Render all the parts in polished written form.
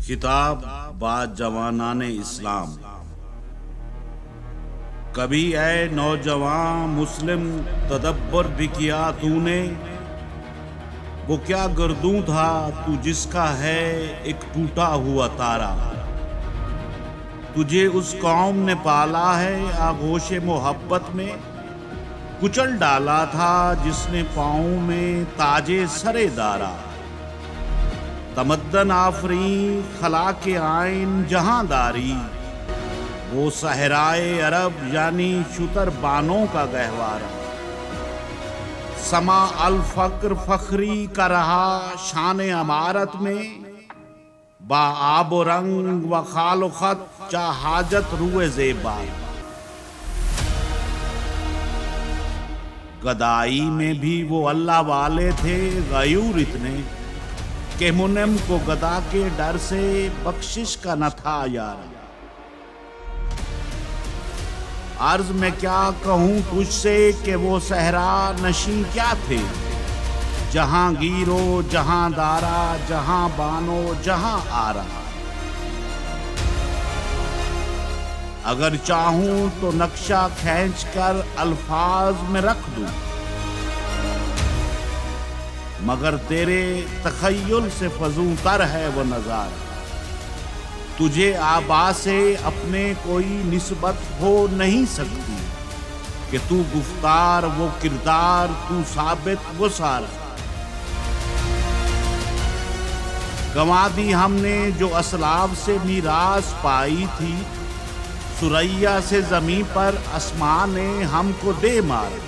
خطاب بعد جوانان اسلام۔ کبھی اے نوجوان مسلم تدبر بھی کیا تو نے، وہ کیا گردوں تھا تو جس کا ہے ایک ٹوٹا ہوا تارا۔ تجھے اس قوم نے پالا ہے آغوش محبت میں، کچل ڈالا تھا جس نے پاؤں میں تاجے سرے دارا۔ تمدن آفریں خلا کے آئین جہاں داری، وہ صحرائے عرب یعنی شتر بانوں کا گہوارہ۔ سما الفقر فخری کا رہا شان عمارت میں، با آب و رنگ و خال و خط چا حاجت روئے زیبا۔ گدائی میں بھی وہ اللہ والے تھے غیور اتنے، کہ منعم کو گدا کے ڈر سے بخشش کا نہ تھا یار۔ عرض میں کیا کہوں تجھ سے کہ وہ صحرا نشیں کیا تھے، جہاں گیرو جہاں دارا جہاں بانو جہاں آرا۔ اگر چاہوں تو نقشہ کھینچ کر الفاظ میں رکھ دوں، مگر تیرے تخیل سے فزوں تر ہے وہ نظارہ۔ تجھے آبا سے اپنے کوئی نسبت ہو نہیں سکتی، کہ تو گفتار وہ کردار تو ثابت وہ سارا۔ گنوا دی ہم نے جو اسلاف سے میراث پائی تھی، ثریا سے زمیں پر آسمان نے ہم کو دے مارا۔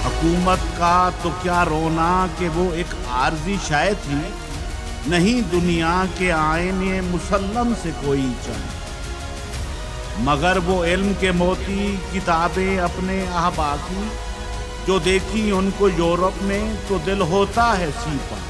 حکومت کا تو کیا رونا کہ وہ ایک عارضی شے تھی، نہیں دنیا کے آئین مسلم سے کوئی چن۔ مگر وہ علم کے موتی کتابیں اپنے احبا کی، جو دیکھی ان کو یورپ میں تو دل ہوتا ہے سیپا۔